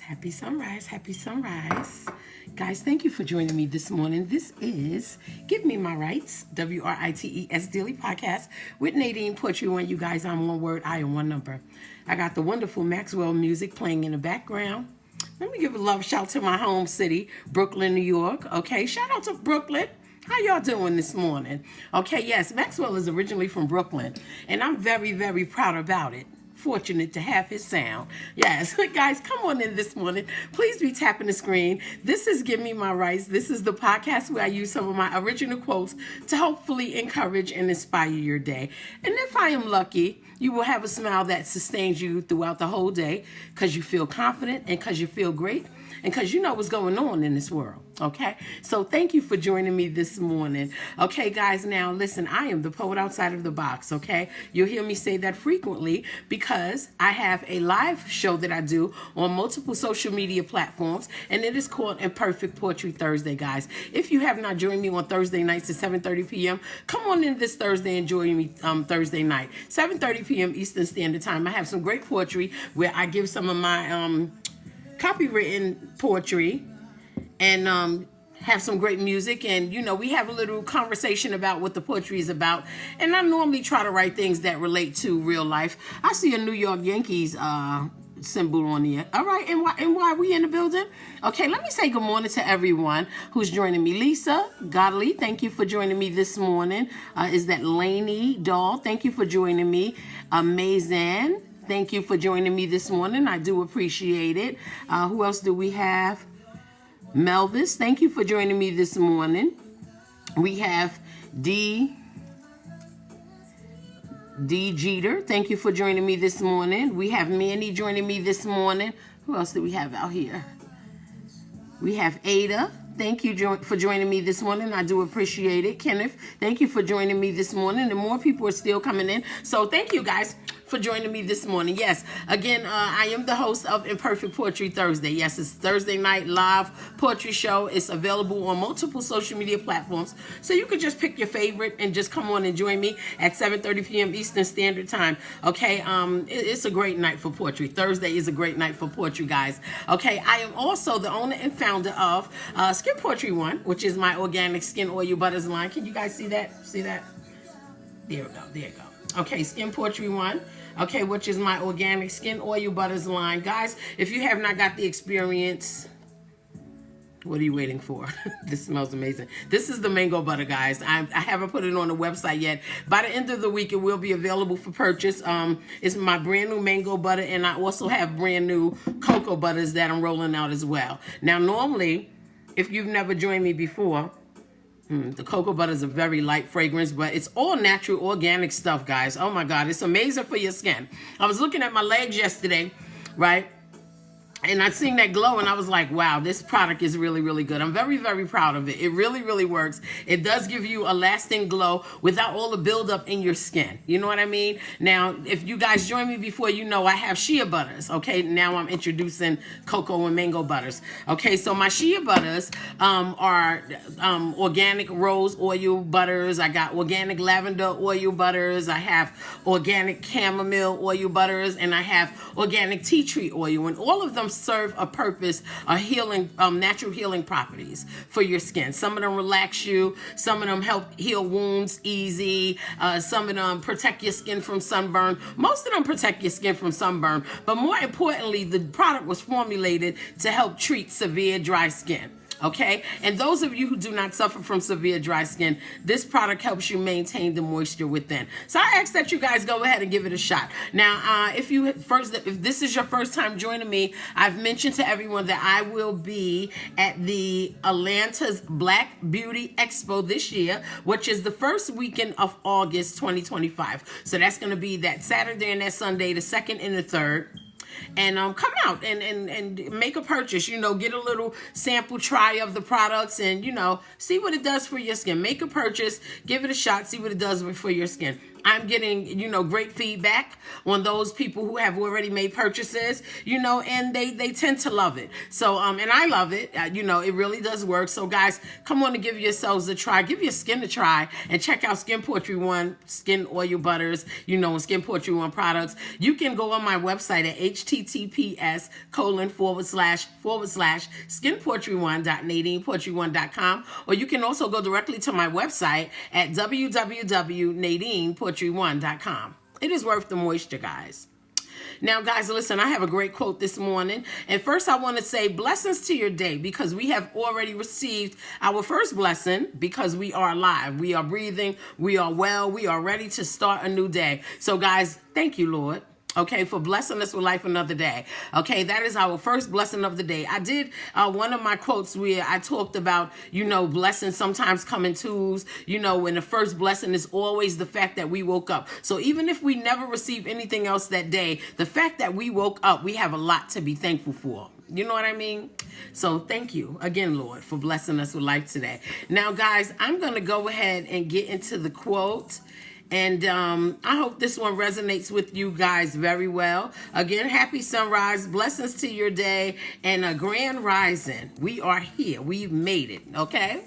Happy sunrise, happy sunrise. Guys, thank you for joining me this morning. This is Give Me My Rights, WRITES Daily Podcast with Nadine Poetry One. You guys, I'm one word, I am one number. I got the wonderful Maxwell music playing in the background. Let me give a love shout to my home city, Brooklyn, New York. Okay, shout out to Brooklyn. How y'all doing this morning? Okay, yes, Maxwell is originally from Brooklyn, and I'm very, very proud about it. Fortunate to have his sound. Yes, guys, come on in this morning. Please be tapping the screen. This is Give Me My Rights. This is the podcast where I use some of my original quotes to hopefully encourage and inspire your day. And if I am lucky, you will have a smile that sustains you throughout the whole day because you feel confident and because you feel great and because you know what's going on in this world. Okay, so thank you for joining me this morning. Okay, guys, now listen, I am the poet outside of the box. Okay, you'll hear me say that frequently because I have a live show that I do on multiple social media platforms, and it is called Imperfect Poetry Thursday, guys. If you have not joined me on Thursday nights at 7:30 p.m., come on in this Thursday and join me Thursday night, 7:30 p.m. Eastern Standard Time. I have some great poetry where I give some of my copywritten poetry and have some great music, and we have a little conversation about what the poetry is about. And I normally try to write things that relate to real life. I see a New York Yankees symbol on here. All right, and why are we in the building? Okay, let me say good morning to everyone who's joining me. Lisa Godley, thank you for joining me this morning. Is that Lainey Doll? Thank you for joining me. Amazing. Thank you for joining me this morning. I do appreciate it. Who else do we have? Melvis, thank you for joining me this morning. We have D Jeter, thank you for joining me this morning. We have Manny joining me this morning. Who else do we have out here? We have Ada. Thank you for joining me this morning. I do appreciate it. Kenneth, thank you for joining me this morning. And more people are still coming in. So thank you guys for joining me this morning. Yes, again, I am the host of Imperfect Poetry Thursday. Yes, it's Thursday night live poetry show. It's available on multiple social media platforms. So you could just pick your favorite and just come on and join me at 7:30 p.m. Eastern Standard Time. Okay, it's a great night for poetry. Thursday is a great night for poetry, guys. Okay, I am also the owner and founder of Skin Poetry One, which is my organic skin oil butters line. Can you guys see that? See that? There we go. There you go. Okay, Skin Poetry One. Okay, which is my organic skin oil butters line. Guys, if you have not got the experience, what are you waiting for? This smells amazing. This is the mango butter, guys. I haven't put it on the website yet. By the end of the week, it will be available for purchase. It's my brand new mango butter, and I also have brand new cocoa butters that I'm rolling out as well. Now, normally, if you've never joined me before, the cocoa butter is a very light fragrance, but it's all natural, organic stuff, guys. Oh my God, it's amazing for your skin. I was looking at my legs yesterday, right? And I seen that glow, and I was like, wow, this product is really, really good. I'm very, very proud of it. It really, really works. It does give you a lasting glow without all the buildup in your skin. You know what I mean? Now, if you guys join me before, I have shea butters. Okay, now I'm introducing cocoa and mango butters. Okay, so my shea butters are organic rose oil butters. I got organic lavender oil butters. I have organic chamomile oil butters, and I have organic tea tree oil, and all of them serve a purpose, a healing, natural healing properties for your skin. Some of them relax you. Some of them help heal wounds easy. Some of them protect your skin from sunburn. Most of them protect your skin from sunburn. But more importantly, the product was formulated to help treat severe dry skin. Okay, and those of you who do not suffer from severe dry skin, this product helps you maintain the moisture within. So I ask that you guys go ahead and give it a shot. Now, if this is your first time joining me, I've mentioned to everyone that I will be at the Atlanta's Black Beauty Expo this year, which is the first weekend of August 2025. So that's going to be that Saturday and that Sunday, the 2nd and the 3rd. And come out and make a purchase, get a little sample try of the products and, see what it does for your skin. Make a purchase, give it a shot, see what it does for your skin. I'm getting, great feedback on those people who have already made purchases, and they tend to love it. So, and I love it. It really does work. So guys, come on and give yourselves a try. Give your skin a try and check out Skin Poetry One skin oil butters, and Skin Poetry One products. You can go on my website at https://skinpoetry1.nadinepoetry1.com, or you can also go directly to my website at www.nadinepoetry1.com. It is worth the moisture, guys. Now, guys, listen, I have a great quote this morning. And first, I want to say blessings to your day, because we have already received our first blessing because we are alive. We are breathing. We are well. We are ready to start a new day. So, guys, thank you, Lord. Okay, for blessing us with life another day. Okay, that is our first blessing of the day. I did one of my quotes where I talked about, blessings sometimes come in twos, when the first blessing is always the fact that we woke up. So even if we never receive anything else that day, the fact that we woke up, we have a lot to be thankful for. You know what I mean? So thank you again, Lord, for blessing us with life today. Now, guys, I'm going to go ahead and get into the quote. And I hope this one resonates with you guys very well. Again, happy sunrise, blessings to your day, and a grand rising. We are here. We've made it, okay?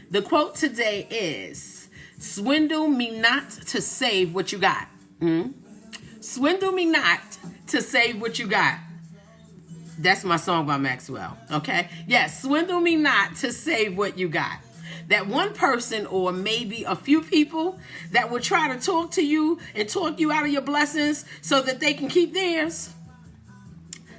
The quote today is, swindle me not to save what you got. Swindle me not to save what you got. That's my song by Maxwell, okay? Yes, swindle me not to save what you got. That one person, or maybe a few people, that will try to talk to you and talk you out of your blessings so that they can keep theirs.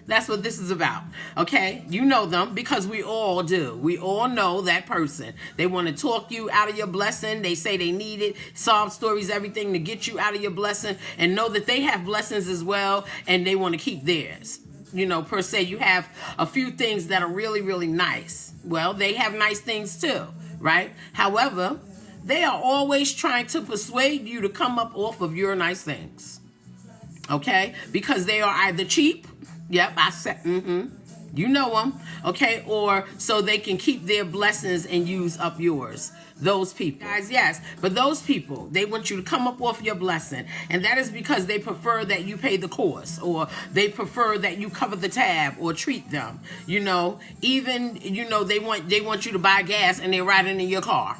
That's what this is about, okay? You know them, because we all do. We all know that person. They want to talk you out of your blessing. They say they need it. Sob stories, everything to get you out of your blessing, and know that they have blessings as well, and they want to keep theirs. Per se, you have a few things that are really, really nice. Well, they have nice things too. Right? However, they are always trying to persuade you to come up off of your nice things. Okay? Because they are either cheap. Yep, I said, you know them. Okay? Or so they can keep their blessings and use up yours. Those people. Guys, yes. But those people, they want you to come up off your blessing. And that is because they prefer that you pay the cost, or they prefer that you cover the tab or treat them. Even, they want you to buy gas and they're riding in your car.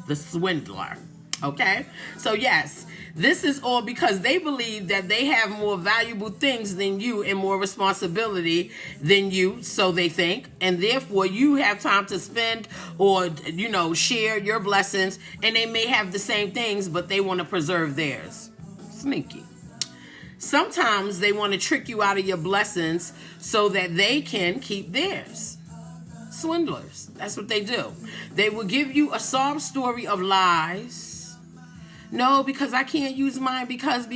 The swindler. Okay? So yes, this is all because they believe that they have more valuable things than you and more responsibility than you, so they think, and therefore you have time to spend or, share your blessings, and they may have the same things, but they want to preserve theirs. Sneaky. Sometimes they want to trick you out of your blessings so that they can keep theirs. Swindlers. That's what they do. They will give you a sob story of lies. No, because I can't use mine because,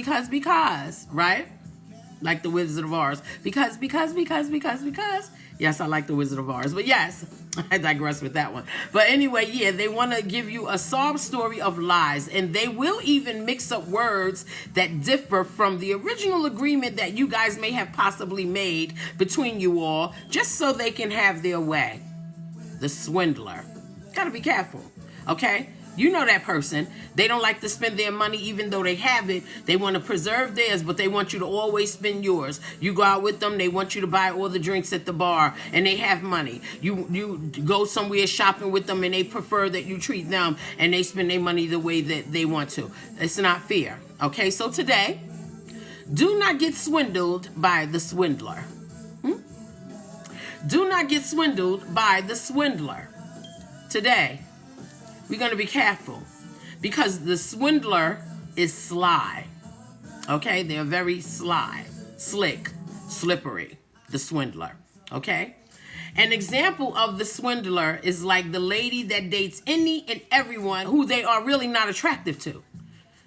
right? Like the Wizard of Oz. Because. Yes, I like the Wizard of Oz. But yes, I digress with that one. But anyway, yeah, they want to give you a sob story of lies. And they will even mix up words that differ from the original agreement that you guys may have possibly made between you all, just so they can have their way. The swindler. Gotta be careful, okay? You know that person. They don't like to spend their money even though they have it. They want to preserve theirs, but they want you to always spend yours. You go out with them, they want you to buy all the drinks at the bar, and they have money. You go somewhere shopping with them, and they prefer that you treat them, and they spend their money the way that they want to. It's not fair. Okay, so today, do not get swindled by the swindler. Do not get swindled by the swindler. Today, we're going to be careful, because the swindler is sly. Okay? They're very sly, slick, slippery, the swindler. Okay? An example of the swindler is like the lady that dates any and everyone who they are really not attractive to.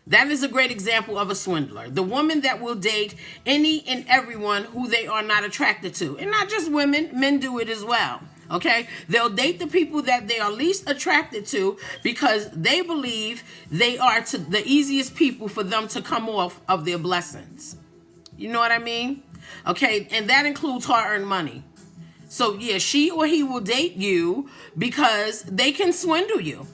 That is a great example of a swindler. The woman that will date any and everyone who they are not attracted to. And not just women, men do it as well. Okay, they'll date the people that they are least attracted to because they believe they are the easiest people for them to come off of their blessings. You know what I mean? Okay, and that includes hard-earned money. So yeah, she or he will date you because they can swindle you.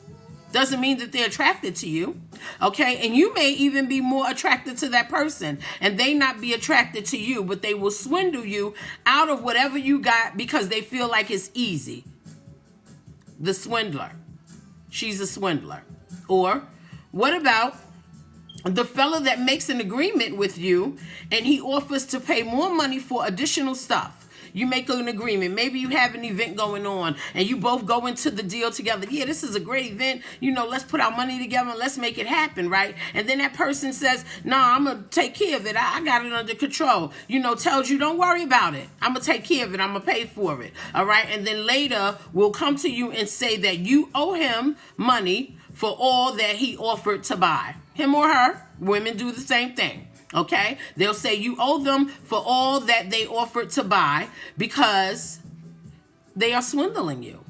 doesn't mean that they're attracted to you. Okay, and you may even be more attracted to that person and they not be attracted to you, but they will swindle you out of whatever you got because they feel like it's easy. The swindler. She's a swindler. Or what about the fella that makes an agreement with you and he offers to pay more money for additional stuff? You make an agreement. Maybe you have an event going on and you both go into the deal together. Yeah, this is a great event. Let's put our money together and let's make it happen, right? And then that person says, nah, I'm going to take care of it. I got it under control. Tells you, don't worry about it. I'm going to take care of it. I'm going to pay for it. All right. And then later we'll come to you and say that you owe him money for all that he offered to buy. Him or her. Women do the same thing. Okay, they'll say you owe them for all that they offered to buy because they are swindling you.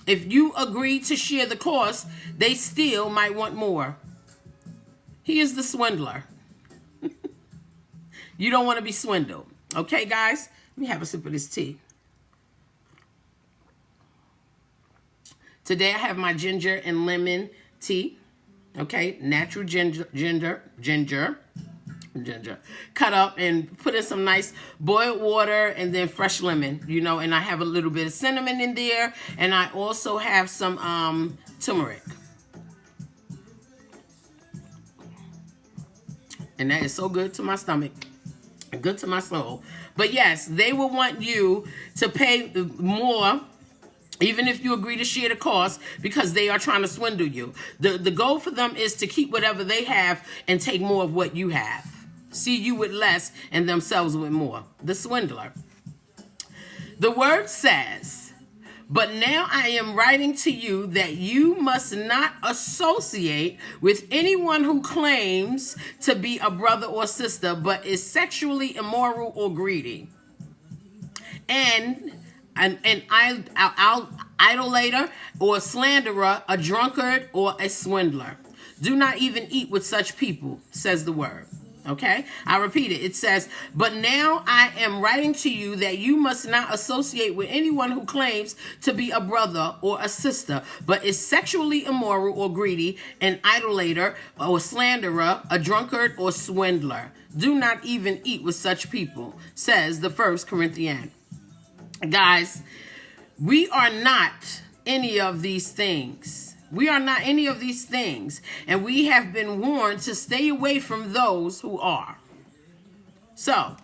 If you agree to share the cost, they still might want more. He is the swindler. You don't want to be swindled. Okay, guys, let me have a sip of this tea. Today I have my ginger and lemon tea. Okay, natural ginger, cut up and put in some nice boiled water and then fresh lemon, and I have a little bit of cinnamon in there, and I also have some turmeric. And that is so good to my stomach, good to my soul. But yes, they will want you to pay more, even if you agree to share the cost, because they are trying to swindle you. The goal for them is to keep whatever they have and take more of what you have. See you with less and themselves with more. The swindler. The word says, but now I am writing to you that you must not associate with anyone who claims to be a brother or sister, but is sexually immoral or greedy. And an idolater or slanderer, a drunkard or a swindler. Do not even eat with such people, says the word. Okay, I repeat it. It says, but now I am writing to you that you must not associate with anyone who claims to be a brother or a sister, but is sexually immoral or greedy, an idolater or slanderer, a drunkard or swindler. Do not even eat with such people, says the 1 Corinthians. Guys, we are not any of these things. We are not any of these things. And we have been warned to stay away from those who are. So,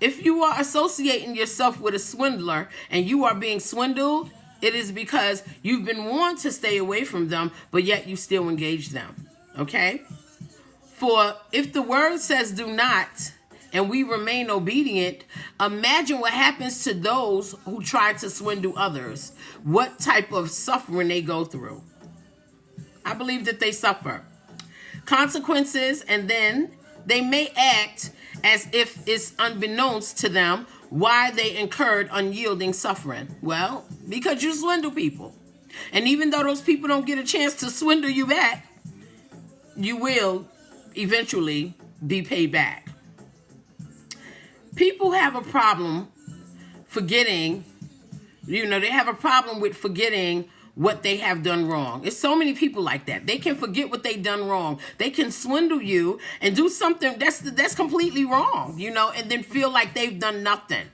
if you are associating yourself with a swindler and you are being swindled, it is because you've been warned to stay away from them, but yet you still engage them. Okay? For if the word says do not, and we remain obedient, imagine what happens to those who try to swindle others. What type of suffering they go through. I believe that they suffer consequences, and then they may act as if it's unbeknownst to them why they incurred unyielding suffering. Well, because you swindle people. And even though those people don't get a chance to swindle you back, you will eventually be paid back. People have a problem forgetting, they have a problem with forgetting what they have done wrong. It's so many people like that. They can forget what they done wrong. They can swindle you and do something that's completely wrong, and then feel like they've done nothing.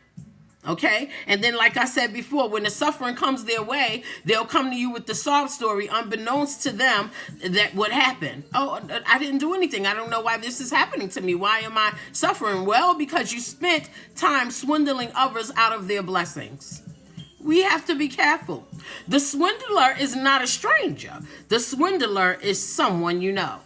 Okay? And then, like I said before, when the suffering comes their way, they'll come to you with the sob story, unbeknownst to them, that what happened. Oh, I didn't do anything. I don't know why this is happening to me. Why am I suffering? Well, because you spent time swindling others out of their blessings. We have to be careful. The swindler is not a stranger. The swindler is someone you know.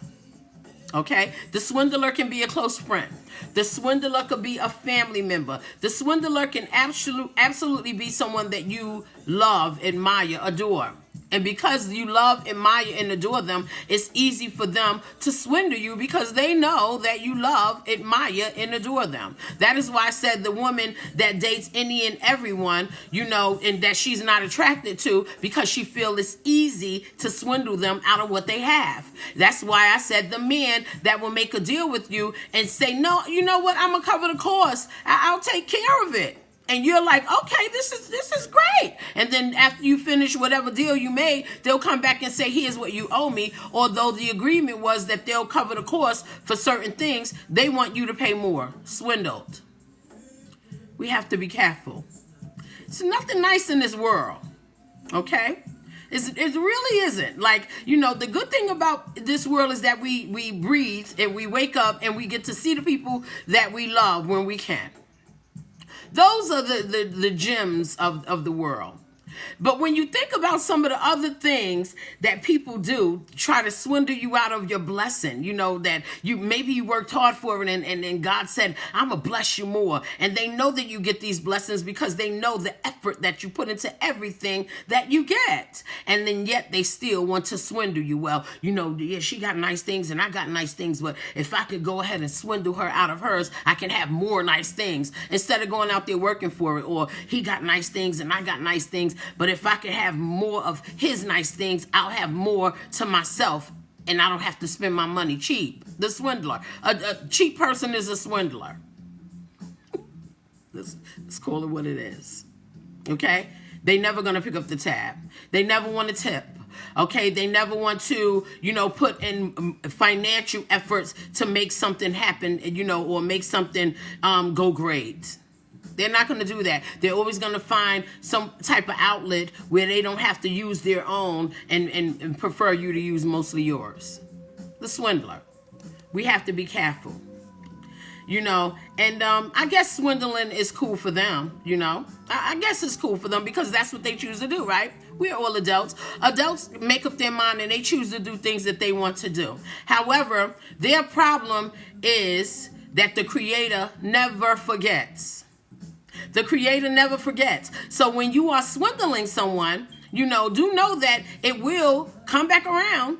Okay? The swindler can be a close friend. The swindler could be a family member. The swindler can absolutely be someone that you love, admire, adore. And because you love, admire, and adore them, it's easy for them to swindle you because they know that you love, admire, and adore them. That is why I said the woman that dates any and everyone, and that she's not attracted to because she feels it's easy to swindle them out of what they have. That's why I said the man that will make a deal with you and say, no, you know what, I'm going to cover the cost. I'll take care of it. And you're like, okay, this is great. And then after you finish whatever deal you made, they'll come back and say, here's what you owe me. Although the agreement was that they'll cover the cost for certain things, they want you to pay more. Swindled. We have to be careful. It's nothing nice in this world. Okay? It really isn't. Like, the good thing about this world is that we breathe and we wake up and we get to see the people that we love when we can. Those are the gems of the world. But when you think about some of the other things that people do, try to swindle you out of your blessing, that maybe you worked hard for it and God said, I'm going to bless you more. And they know that you get these blessings because they know the effort that you put into everything that you get. And then yet they still want to swindle you. Well, yeah, she got nice things and I got nice things, but if I could go ahead and swindle her out of hers, I can have more nice things instead of going out there working for it. Or he got nice things and I got nice things. But if I could have more of his nice things, I'll have more to myself and I don't have to spend my money cheap. The swindler. A cheap person is a swindler. Let's call it what it is. Okay? They never going to pick up the tab. They never want to tip. Okay? They never want to, put in financial efforts to make something happen, or make something go great. They're not going to do that. They're always going to find some type of outlet where they don't have to use their own and prefer you to use mostly yours. The swindler. We have to be careful. And I guess swindling is cool for them, I guess it's cool for them because that's what they choose to do, right? We're all adults. Adults make up their mind and they choose to do things that they want to do. However, their problem is that the Creator never forgets. The Creator never forgets. So when you are swindling someone, do know that it will come back around.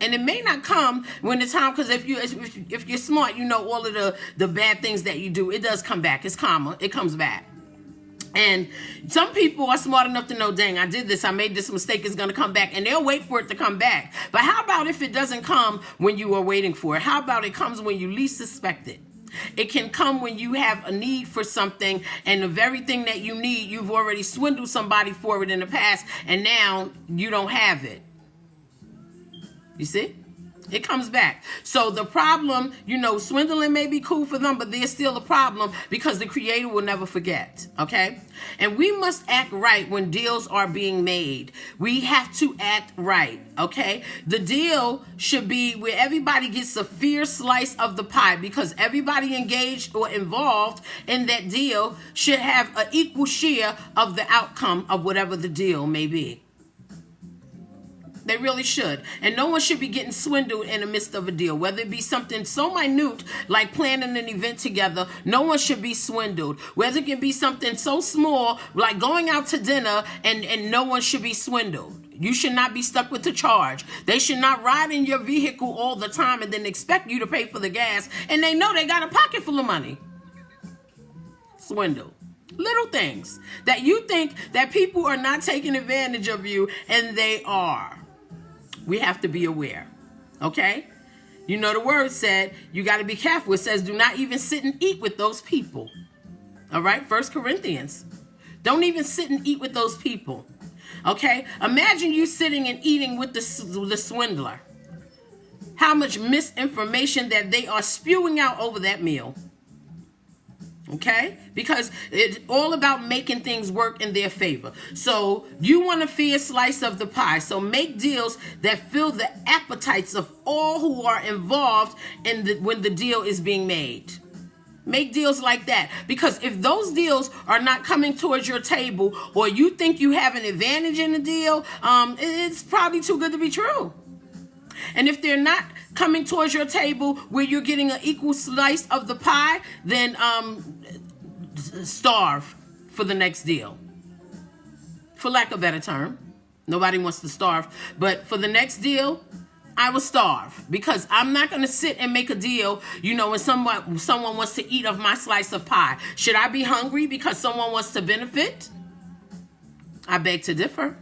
And it may not come when the time, because if you're smart, all of the bad things that you do, it does come back. It's karma. It comes back. And some people are smart enough to know, dang, I did this, I made this mistake, it's going to come back. And they'll wait for it to come back. But how about if it doesn't come when you are waiting for it? How about it comes when you least suspect it? It can come when you have a need for something and the very thing that you need, you've already swindled somebody for it in the past and now you don't have it. You see? It comes back. So the problem, swindling may be cool for them, but there's still a problem because the Creator will never forget. Okay? And we must act right when deals are being made. We have to act right. Okay? The deal should be where everybody gets a fair slice of the pie because everybody engaged or involved in that deal should have an equal share of the outcome of whatever the deal may be. They really should. And no one should be getting swindled in the midst of a deal. Whether it be something so minute like planning an event together, no one should be swindled. Whether it can be something so small like going out to dinner and no one should be swindled. You should not be stuck with the charge. They should not ride in your vehicle all the time and then expect you to pay for the gas. And they know they got a pocket full of money. Swindle. Little things that you think that people are not taking advantage of you and they are. We have to be aware, okay? The word said you got to be careful. It says do not even sit and eat with those people, all right? 1 Corinthians. Don't even sit and eat with those people, okay? Imagine you sitting and eating with the swindler. How much misinformation that they are spewing out over that meal. Okay? Because it's all about making things work in their favor. So you want a fair slice of the pie. So make deals that fill the appetites of all who are involved when the deal is being made. Make deals like that. Because if those deals are not coming towards your table or you think you have an advantage in the deal, it's probably too good to be true. And if they're not coming towards your table where you're getting an equal slice of the pie, then starve for the next deal. For lack of a better term. Nobody wants to starve. But for the next deal, I will starve. Because I'm not going to sit and make a deal, when someone wants to eat of my slice of pie. Should I be hungry because someone wants to benefit? I beg to differ.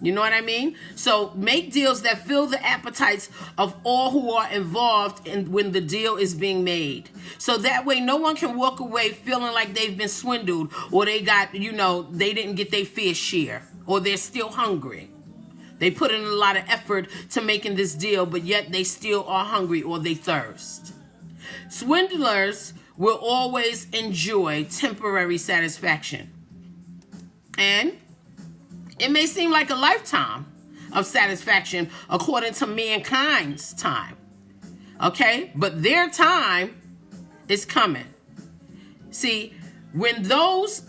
You know what I mean? So make deals that fill the appetites of all who are involved in when the deal is being made. So that way no one can walk away feeling like they've been swindled, or they got, they didn't get their fair share, or they're still hungry. They put in a lot of effort to making this deal, but yet they still are hungry or they thirst. Swindlers will always enjoy temporary satisfaction. And it may seem like a lifetime of satisfaction according to mankind's time. Okay? But their time is coming. See, when those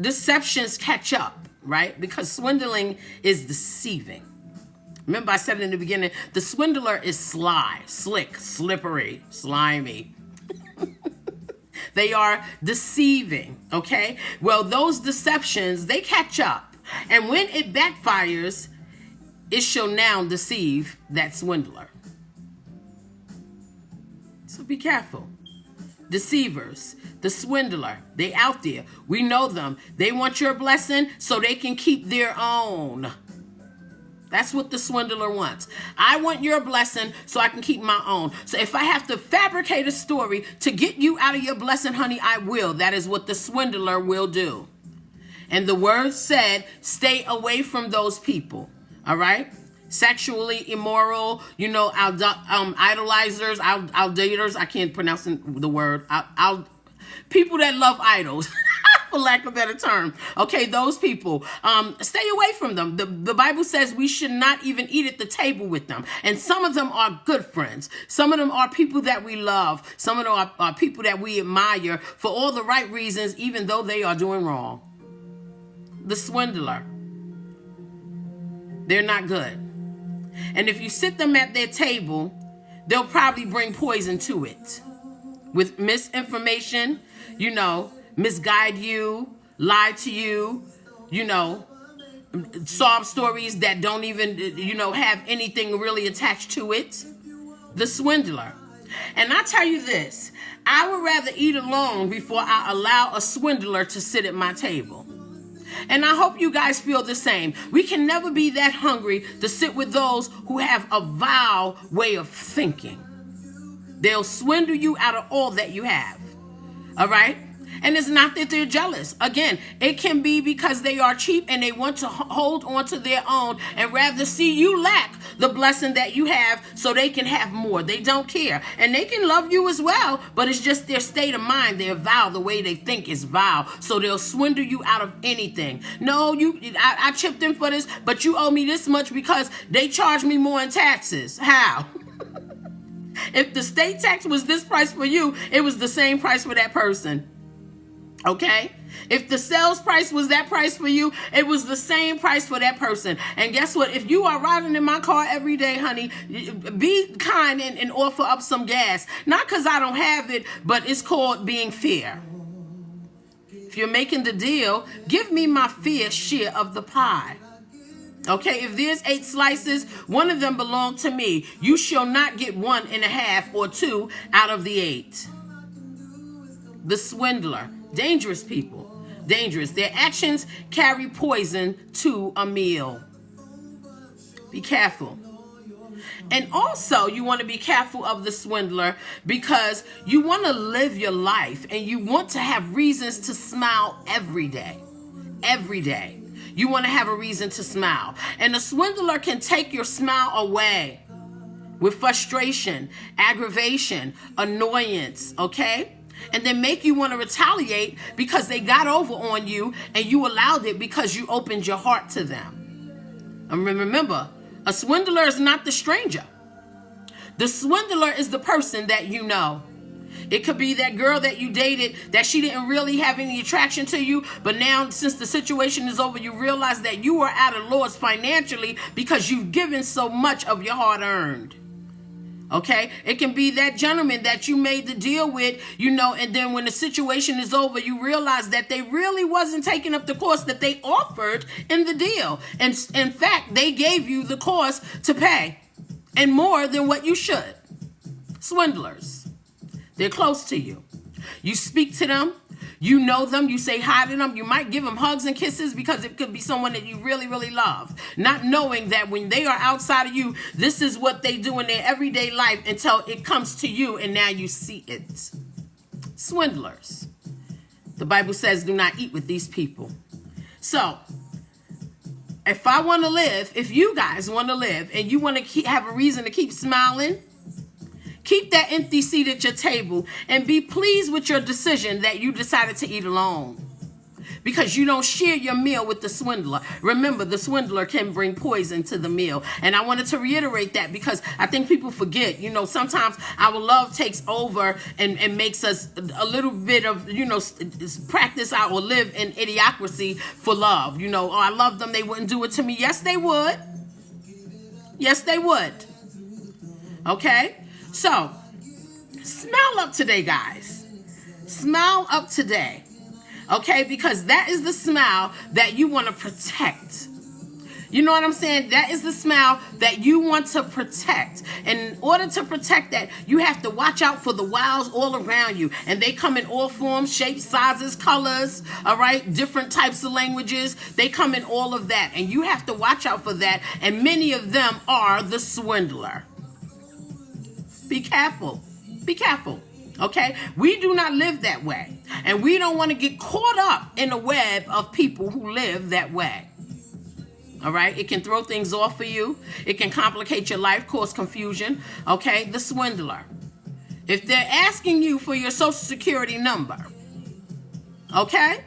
deceptions catch up, right? Because swindling is deceiving. Remember I said in the beginning, the swindler is sly, slick, slippery, slimy. They are deceiving, okay? Well, those deceptions, they catch up. And when it backfires, it shall now deceive that swindler. So be careful. Deceivers, the swindler, they out there. We know them. They want your blessing so they can keep their own. That's what the swindler wants. I want your blessing so I can keep my own. So if I have to fabricate a story to get you out of your blessing, honey, I will. That is what the swindler will do. And the word said, stay away from those people. All right? Sexually immoral, idolizers, idolaters. I can't pronounce the word. People that love idols. For lack of a better term. Okay, those people. Stay away from them. The Bible says we should not even eat at the table with them. And some of them are good friends. Some of them are people that we love. Some of them are people that we admire for all the right reasons, even though they are doing wrong. The swindler. They're not good. And if you sit them at their table, they'll probably bring poison to it. With misinformation, misguide you, lie to you, sob stories that don't even, have anything really attached to it. The swindler. And I tell you this, I would rather eat alone before I allow a swindler to sit at my table. And I hope you guys feel the same. We can never be that hungry to sit with those who have a vile way of thinking. They'll swindle you out of all that you have. All right? And it's not that they're jealous. Again, it can be because they are cheap and they want to hold on to their own and rather see you lack the blessing that you have so they can have more. They don't care. And they can love you as well, but it's just their state of mind. They're vile. The way they think is vile. So they'll swindle you out of anything. No, I chipped in for this, but you owe me this much because they charge me more in taxes. How? If the state tax was this price for you, it was the same price for that person. Okay? If the sales price was that price for you, it was the same price for that person. And guess what? If you are riding in my car every day, honey, be kind and offer up some gas. Not because I don't have it, but it's called being fair. If you're making the deal, give me my fair share of the pie. Okay, if there's 8 slices, one of them belong to me. You shall not get 1.5 or 2 out of the 8. The swindler. Dangerous people. Dangerous. Their actions carry poison to a meal. Be careful. And also, you want to be careful of the swindler because you want to live your life and you want to have reasons to smile every day. Every day. You want to have a reason to smile. And the swindler can take your smile away with frustration, aggravation, annoyance, okay? And then make you want to retaliate because they got over on you and you allowed it because you opened your heart to them. And remember, a swindler is not the stranger. The swindler is the person that you know. It could be that girl that you dated that she didn't really have any attraction to you, but now since the situation is over, you realize that you are at a loss financially because you've given so much of your hard-earned. Okay? It can be that gentleman that you made the deal with, and then when the situation is over, you realize that they really wasn't taking up the cost that they offered in the deal. And in fact, they gave you the cost to pay and more than what you should. Swindlers. They're close to you. You speak to them. You know them, you say hi to them, you might give them hugs and kisses because it could be someone that you really, really love. Not knowing that when they are outside of you, this is what they do in their everyday life until it comes to you and now you see it. Swindlers. The Bible says do not eat with these people. So, if I want to live, if you guys want to live and you want to have a reason to keep smiling, keep that empty seat at your table and be pleased with your decision that you decided to eat alone. Because you don't share your meal with the swindler. Remember, the swindler can bring poison to the meal. And I wanted to reiterate that because I think people forget, sometimes our love takes over and makes us a little bit of, practice out or live in idiocracy for love. Oh, I love them. They wouldn't do it to me. Yes, they would. Yes, they would. Okay? So, smile up today, guys. Smile up today. Okay, because that is the smile that you want to protect. You know what I'm saying? That is the smile that you want to protect. And in order to protect that, you have to watch out for the wiles all around you. And they come in all forms, shapes, sizes, colors, all right? Different types of languages. They come in all of that. And you have to watch out for that. And many of them are the swindler. Be careful. Be careful. Okay? We do not live that way. And we don't want to get caught up in a web of people who live that way. All right? It can throw things off for you. It can complicate your life, cause confusion. Okay? The swindler. If they're asking you for your social security number, okay?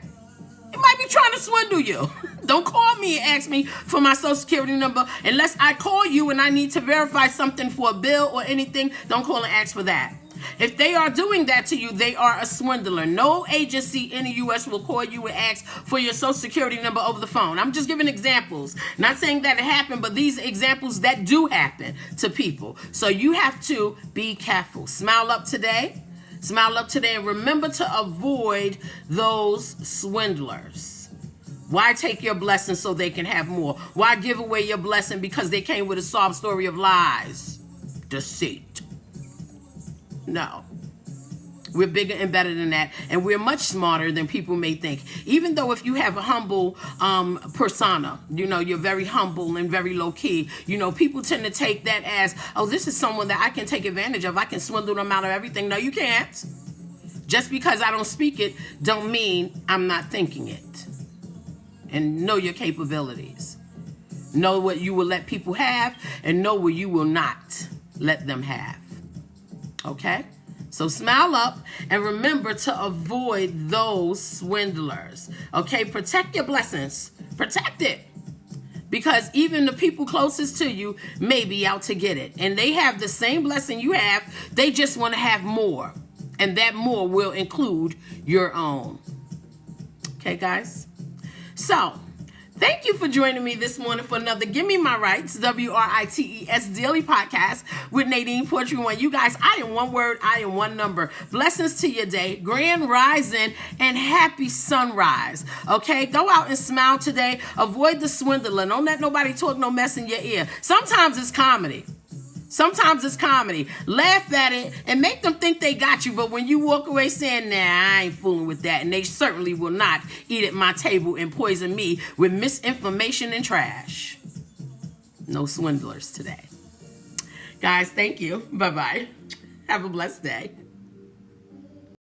They might be trying to swindle you. Don't call me and ask me for my social security number unless I call you and I need to verify something for a bill or anything. Don't call and ask for that. If they are doing that to you, they are a swindler. No agency in the U.S. will call you and ask for your social security number over the phone. I'm just giving examples. Not saying that it happened, but these examples that do happen to people. So you have to be careful. Smile up today. Smile up today and remember to avoid those swindlers. Why take your blessing so they can have more? Why give away your blessing because they came with a sob story of lies, deceit? No. We're bigger and better than that, and we're much smarter than people may think. Even though if you have a humble persona, you're very humble and very low-key, people tend to take that as, oh, this is someone that I can take advantage of. I can swindle them out of everything. No, you can't. Just because I don't speak it don't mean I'm not thinking it. And know your capabilities. Know what you will let people have and know what you will not let them have. Okay? So smile up and remember to avoid those swindlers. Okay? Protect your blessings. Protect it. Because even the people closest to you may be out to get it. And they have the same blessing you have. They just want to have more. And that more will include your own. Okay, guys? So, thank you for joining me this morning for another Give Me My Rights, WRITES Daily Podcast with Nadine Poetry One. You guys, I am one word, I am one number. Blessings to your day, grand rising, and happy sunrise. Okay, go out and smile today. Avoid the swindler. Don't let nobody talk no mess in your ear. Sometimes it's comedy. Sometimes it's comedy. Laugh at it and make them think they got you. But when you walk away saying, nah, I ain't fooling with that. And they certainly will not eat at my table and poison me with misinformation and trash. No swindlers today. Guys, thank you. Bye-bye. Have a blessed day.